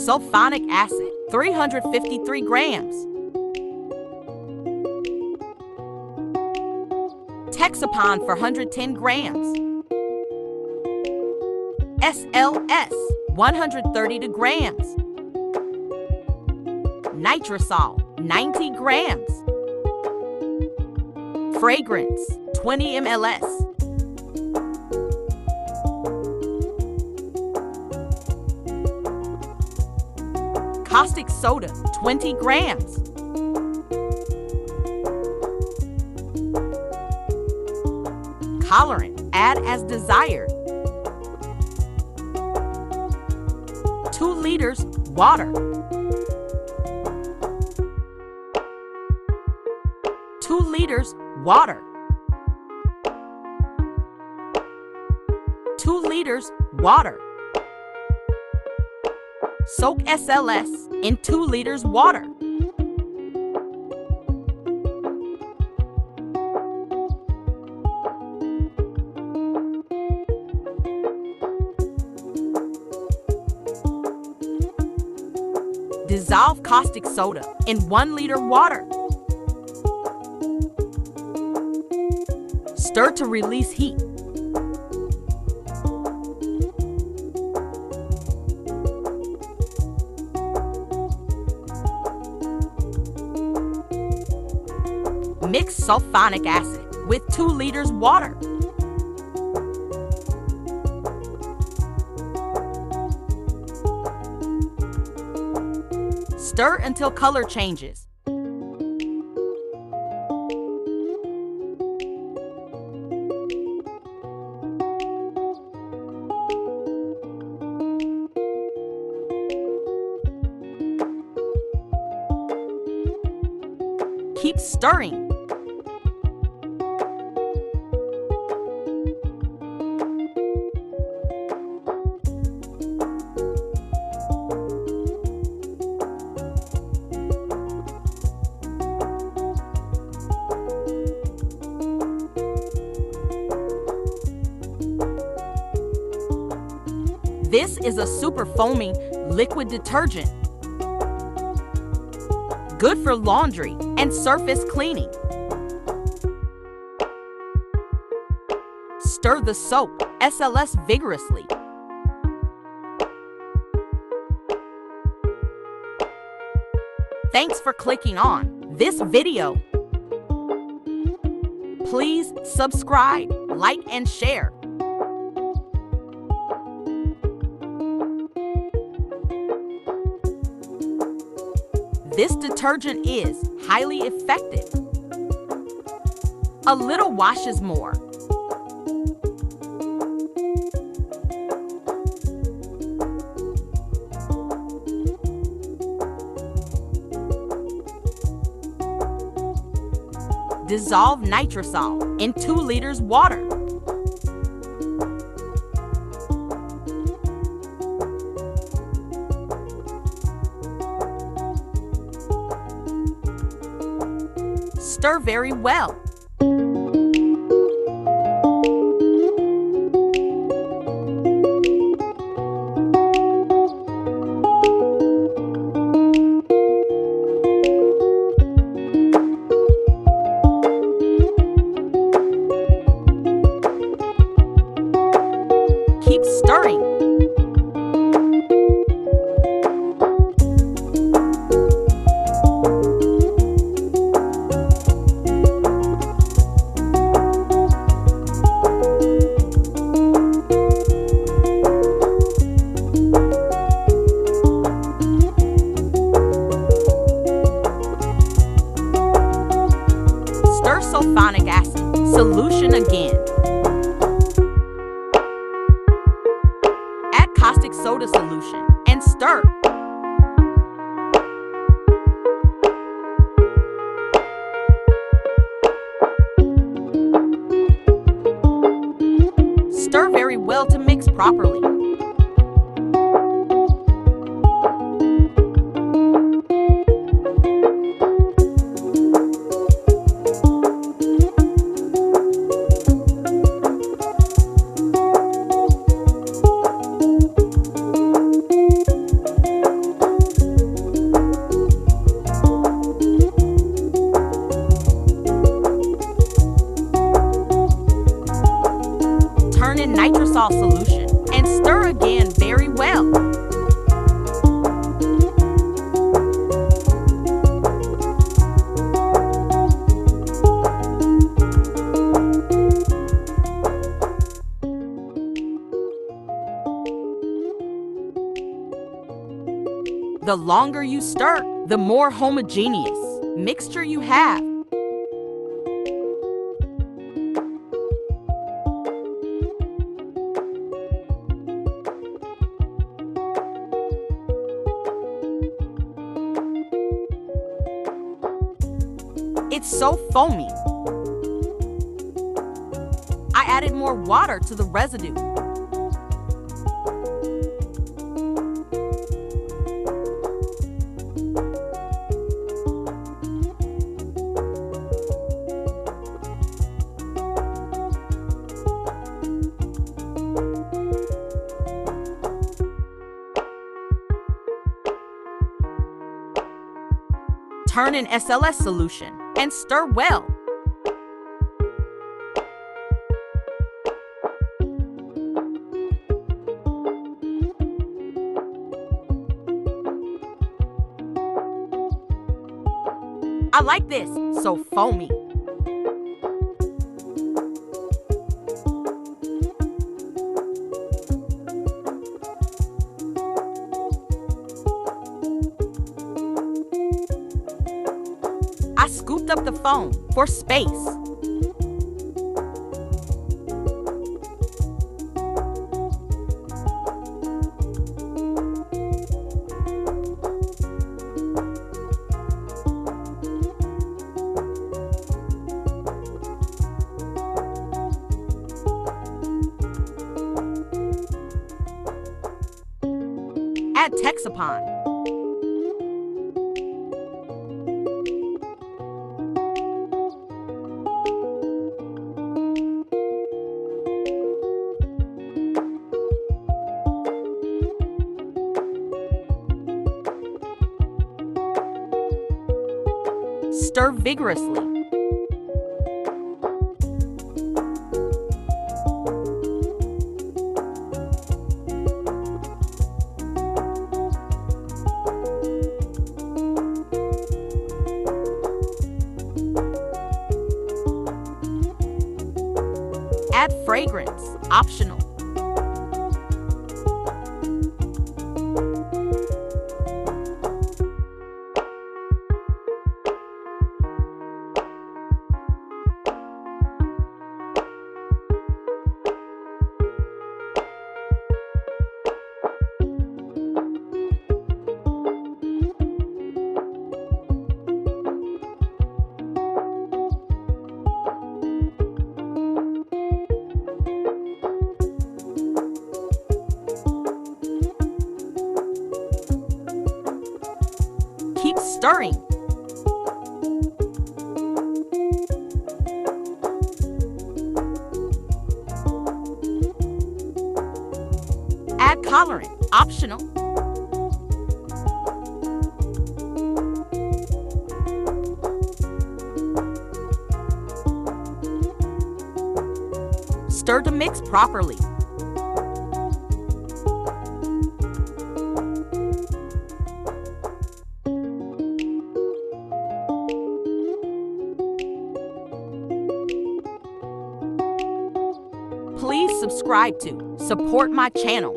Sulphonic acid, 353 grams. Texapon for 110 grams. SLS, 130 grams. Nitrosol, 90 grams. Fragrance, 20 mls. Caustic Soda, 20 grams. Colorant, add as desired. 2 liters water. 2 liters water. 2 liters water. Soak SLS in 2 liters water. Dissolve caustic soda in 1 liter water. Stir to release heat. Mix sulphonic acid with 2 liters water. Stir until color changes. Keep stirring. This is a super foamy liquid detergent. Good for laundry and surface cleaning. Stir the soap SLS vigorously. Thanks for clicking on this video. Please subscribe, like, and share. This detergent is highly effective. A little washes more. Dissolve nitrosol in 2 liters water. Stir very well. Keep stirring. Stir sulphonic acid solution again. Add caustic soda solution and stir. Stir very well to mix properly. The longer you stir, the more homogeneous mixture you have. It's so foamy. I added more water to the residue. Turn in SLS solution and stir well. I like this, so foamy. I scooped up the foam for space. Add Texapon. Stir vigorously. Add fragrance, optional. Keep stirring. Add colorant, optional. Stir to mix properly. Please subscribe to support my channel.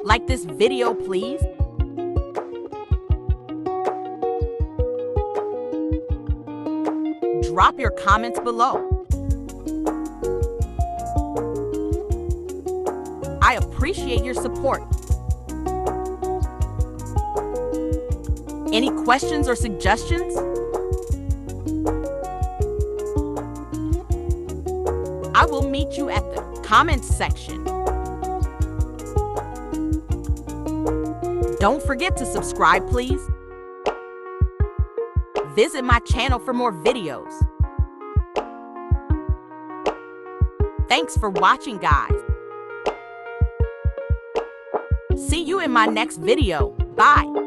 Like this video, please. Drop your comments below. I appreciate your support. Any questions or suggestions? I will meet you at the comments section. Don't forget to subscribe, please. Visit my channel for more videos. Thanks for watching, guys. See you in my next video. Bye.